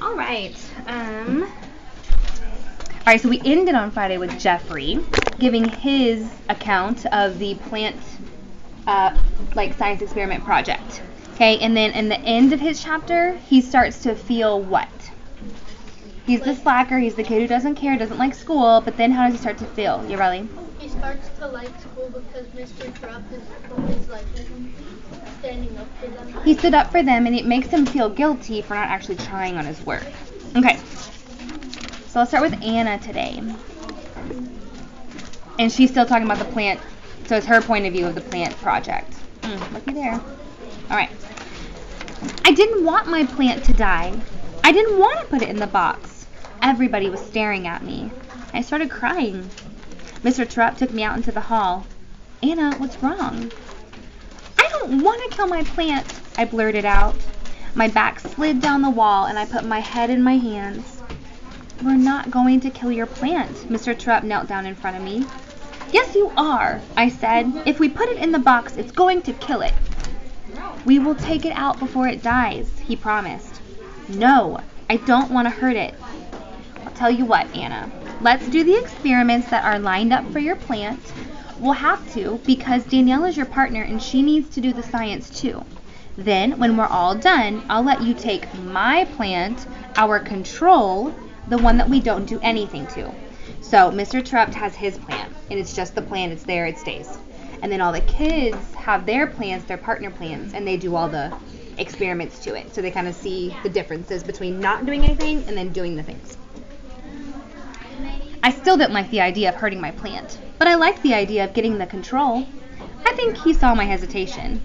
All right. All right, so we ended on Friday with Jeffrey giving his account of the plant science experiment project. Okay, and then in the end of his chapter, he starts to feel what? He's the slacker, he's the kid who doesn't care, doesn't like school, but then how does he start to feel? You ready? He starts to like school because Mr. Terupt is always like standing up for them. He stood up for them, and it makes him feel guilty for not actually trying on his work. Okay, so let's start with Anna today. And she's still talking about the plant, so it's her point of view of the plant project. Looky there. All right. I didn't want my plant to die. I didn't want to put it in the box. Everybody was staring at me. I started crying. Mr. Terupt took me out into the hall. Anna, what's wrong? I don't want to kill my plant, I blurted out. My back slid down the wall and I put my head in my hands. We're not going to kill your plant. Mr. Terupt knelt down in front of me. Yes, you are, I said. If we put it in the box, it's going to kill it. We will take it out before it dies, he promised. No, I don't want to hurt it. I'll tell you what, Anna. Let's do the experiments that are lined up for your plant. We'll have to because Danielle is your partner and she needs to do the science too. Then, when we're all done, I'll let you take my plant, our control, the one that we don't do anything to. So, Mr. Terupt has his plant, and it's just the plant, it's there, it stays. And then all the kids have their plants, their partner plants, and they do all the experiments to it. So they kind of see the differences between not doing anything and then doing the things. I still didn't like the idea of hurting my plant, but I liked the idea of getting the control. I think he saw my hesitation.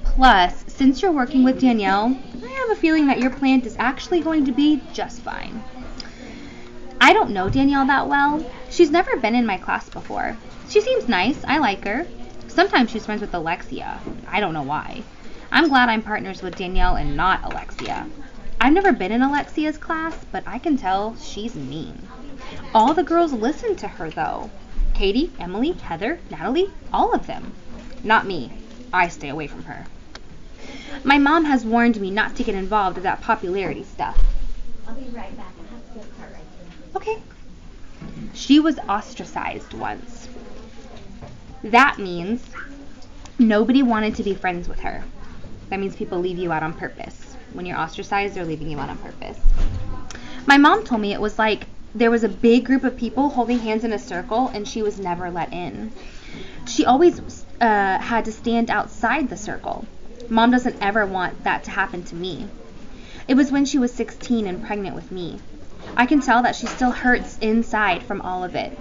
Plus, since you're working with Danielle, I have a feeling that your plant is actually going to be just fine. I don't know Danielle that well. She's never been in my class before. She seems nice. I like her. Sometimes she's friends with Alexia. I don't know why. I'm glad I'm partners with Danielle and not Alexia. I've never been in Alexia's class, but I can tell she's mean. All the girls listen to her, though. Katie, Emily, Heather, Natalie, all of them. Not me. I stay away from her. My mom has warned me not to get involved with that popularity stuff. I'll be right back. I have to get a car right here. Okay. She was ostracized once. That means nobody wanted to be friends with her. That means people leave you out on purpose. When you're ostracized, they're leaving you out on purpose. My mom told me it was like there was a big group of people holding hands in a circle and she was never let in. She always had to stand outside the circle. Mom doesn't ever want that to happen to me. It was when she was 16 and pregnant with me. I can tell that she still hurts inside from all of it.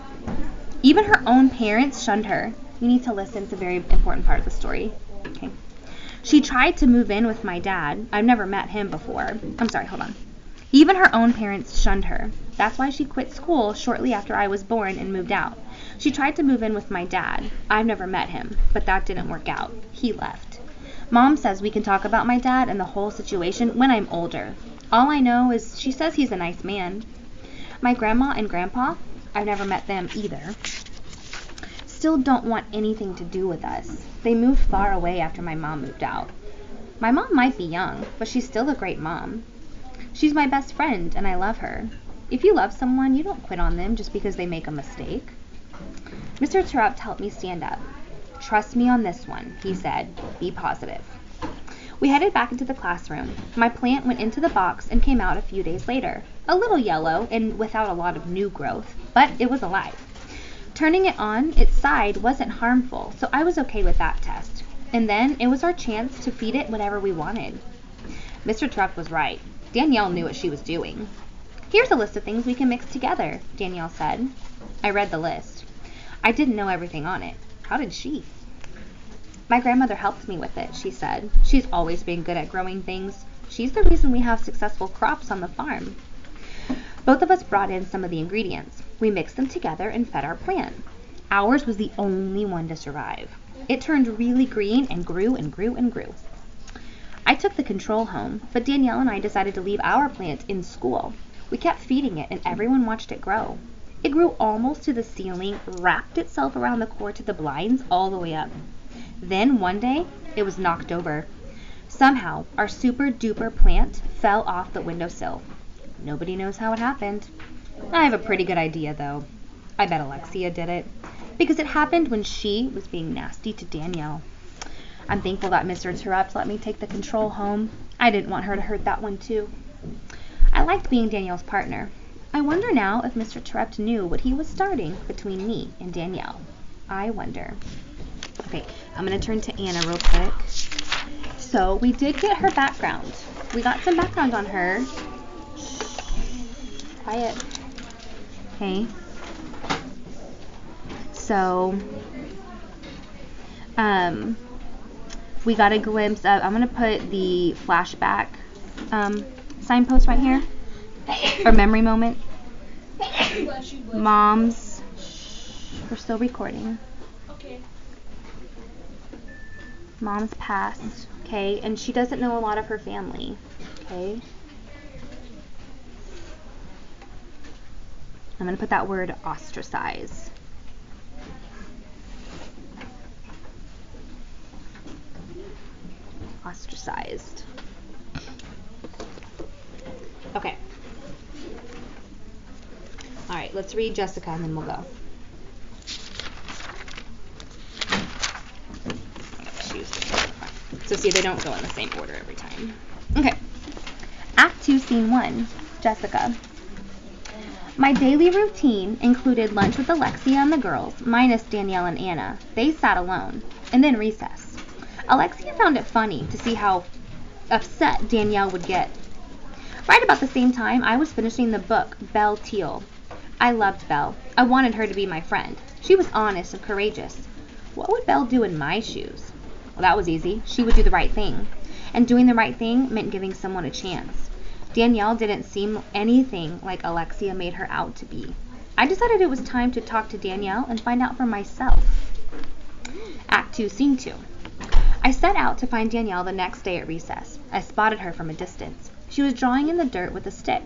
Even her own parents shunned her. You need to listen. It's a very important part of the story. Okay. She tried to move in with my dad. I've never met him before. I'm sorry, hold on. Even her own parents shunned her. That's why she quit school shortly after I was born and moved out. She tried to move in with my dad. I've never met him, but that didn't work out. He left. Mom says we can talk about my dad and the whole situation when I'm older. All I know is she says he's a nice man. My grandma and grandpa, I've never met them either, still don't want anything to do with us. They moved far away after my mom moved out. My mom might be young, but she's still a great mom. She's my best friend, and I love her. If you love someone, you don't quit on them just because they make a mistake. Mr. Terupt helped me stand up. Trust me on this one, he said. Be positive. We headed back into the classroom. My plant went into the box and came out a few days later. A little yellow and without a lot of new growth, but it was alive. Turning it on its side wasn't harmful, so I was okay with that test. And then it was our chance to feed it whatever we wanted. Mr. Terupt was right. Danielle knew what she was doing. Here's a list of things we can mix together, Danielle said. I read the list. I didn't know everything on it. How did she? My grandmother helped me with it, she said. She's always been good at growing things. She's the reason we have successful crops on the farm. Both of us brought in some of the ingredients. We mixed them together and fed our plant. Ours was the only one to survive. It turned really green and grew and grew and grew. I took the control home, but Danielle and I decided to leave our plant in school. We kept feeding it and everyone watched it grow. It grew almost to the ceiling, wrapped itself around the cord to the blinds all the way up. Then one day, it was knocked over. Somehow, our super duper plant fell off the windowsill. Nobody knows how it happened. I have a pretty good idea, though. I bet Alexia did it. Because it happened when she was being nasty to Danielle. I'm thankful that Mr. Terupt let me take the control home. I didn't want her to hurt that one, too. I liked being Danielle's partner. I wonder now if Mr. Terupt knew what he was starting between me and Danielle. I wonder. Okay, I'm going to turn to Anna real quick. So, we did get her background. We got some background on her. Shh. Quiet. Okay. So, we got a glimpse of, I'm going to put the flashback signpost right here, or memory moment. Mom's, we're still recording. Okay. Mom's passed, okay, and she doesn't know a lot of her family, okay. I'm going to put that word ostracize. Ostracized. Okay. Alright, let's read Jessica and then we'll go. So see, they don't go in the same order every time. Okay. Act 2, Scene 1. Jessica. My daily routine included lunch with Alexia and the girls, minus Danielle and Anna. They sat alone. And then recess. Alexia found it funny to see how upset Danielle would get. Right about the same time, I was finishing the book, Belle Teal. I loved Belle. I wanted her to be my friend. She was honest and courageous. What would Belle do in my shoes? Well, that was easy. She would do the right thing. And doing the right thing meant giving someone a chance. Danielle didn't seem anything like Alexia made her out to be. I decided it was time to talk to Danielle and find out for myself. Act 2, Scene 2. I set out to find Danielle the next day at recess. I spotted her from a distance. She was drawing in the dirt with a stick.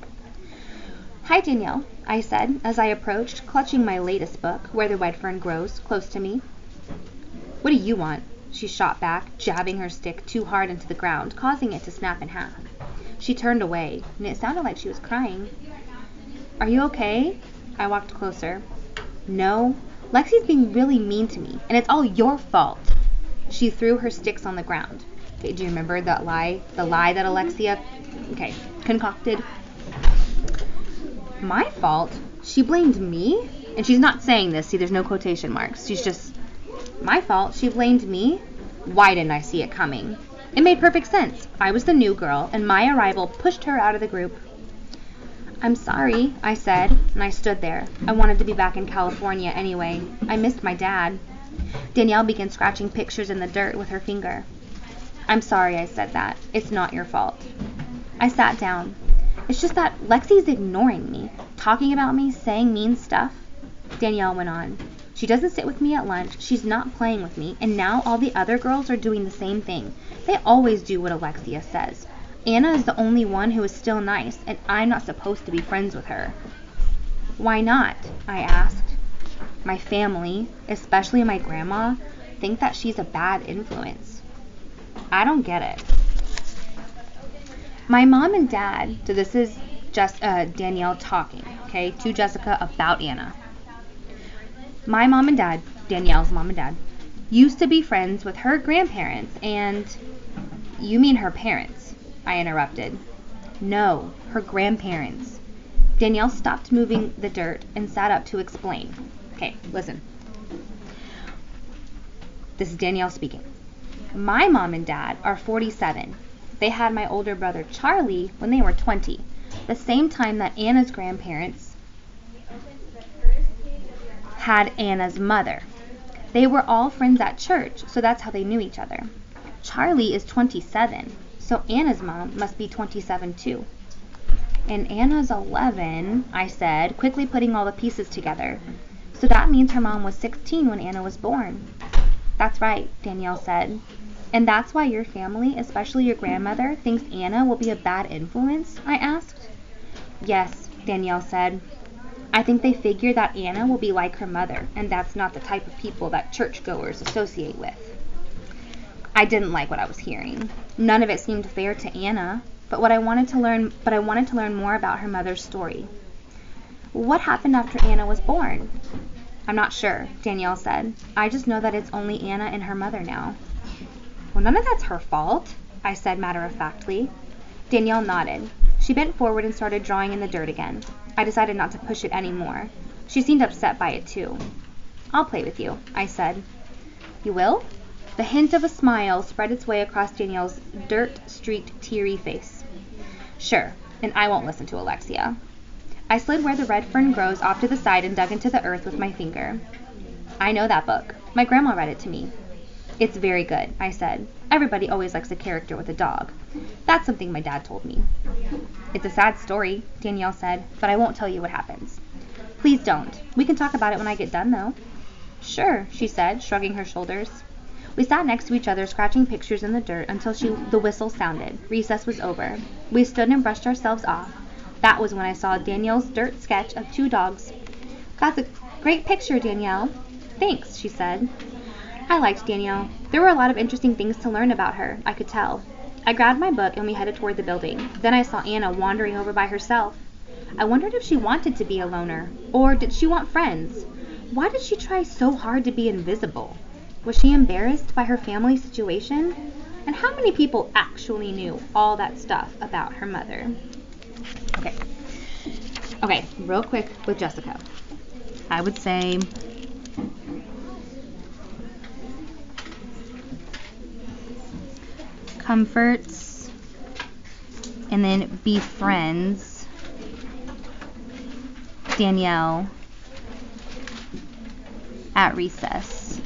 Hi, Danielle, I said as I approached, clutching my latest book, Where the Red Fern Grows, close to me. What do you want? She shot back, jabbing her stick too hard into the ground, causing it to snap in half. She turned away, and it sounded like she was crying. Are you okay? I walked closer. No, Lexi's being really mean to me, and it's all your fault. She threw her sticks on the ground. Okay, do you remember that lie? The lie that Alexia, concocted? My fault? She blamed me? And she's not saying this. See, there's no quotation marks. She's just, my fault? She blamed me? Why didn't I see it coming? It made perfect sense. I was the new girl, and my arrival pushed her out of the group. I'm sorry, I said, and I stood there. I wanted to be back in California anyway. I missed my dad. Danielle began scratching pictures in the dirt with her finger. I'm sorry I said that. It's not your fault. I sat down. It's just that Lexi's ignoring me, talking about me, saying mean stuff. Danielle went on. She doesn't sit with me at lunch, she's not playing with me, and now all the other girls are doing the same thing. They always do what Alexia says. Anna is the only one who is still nice, and I'm not supposed to be friends with her. Why not? I asked. My family, especially my grandma, think that she's a bad influence. I don't get it. My mom and dad, so this is just Danielle talking, okay, to Jessica about Anna. My mom and dad, Danielle's mom and dad, used to be friends with her grandparents and... You mean her parents? I interrupted. No, her grandparents. Danielle stopped moving the dirt and sat up to explain. Okay, listen. This is Danielle speaking. My mom and dad are 47. They had my older brother Charlie when they were 20, the same time that Anna's grandparents had Anna's mother. They were all friends at church, so that's how they knew each other. Charlie is 27, so Anna's mom must be 27 too. And Anna's 11, I said, quickly putting all the pieces together. So that means her mom was 16 when Anna was born. That's right, Danielle said. And that's why your family, especially your grandmother, thinks Anna will be a bad influence? I asked. Yes, Danielle said. I think they figure that Anna will be like her mother, and that's not the type of people that churchgoers associate with. I didn't like what I was hearing. None of it seemed fair to Anna. But I wanted to learn more about her mother's story. What happened after Anna was born? I'm not sure, Danielle said. I just know that it's only Anna and her mother now. Well, none of that's her fault, I said matter-of-factly. Danielle nodded. She bent forward and started drawing in the dirt again. I decided not to push it anymore. She seemed upset by it too. I'll play with you, I said. You will? The hint of a smile spread its way across Danielle's dirt-streaked, teary face. Sure, and I won't listen to Alexia. I slid where the red fern grows off to the side and dug into the earth with my finger. I know that book. My grandma read it to me. It's very good, I said. Everybody always likes a character with a dog. That's something my dad told me. It's a sad story, Danielle said, but I won't tell you what happens. Please don't. We can talk about it when I get done, though. Sure, she said, shrugging her shoulders. We sat next to each other, scratching pictures in the dirt until the whistle sounded. Recess was over. We stood and brushed ourselves off. That was when I saw Danielle's dirt sketch of 2 dogs. That's a great picture, Danielle. Thanks, she said. I liked Danielle. There were a lot of interesting things to learn about her, I could tell. I grabbed my book and we headed toward the building. Then I saw Anna wandering over by herself. I wondered if she wanted to be a loner, or did she want friends? Why did she try so hard to be invisible? Was she embarrassed by her family situation? And how many people actually knew all that stuff about her mother? Okay, real quick with Jessica. I would say comforts and then befriends Danielle at recess.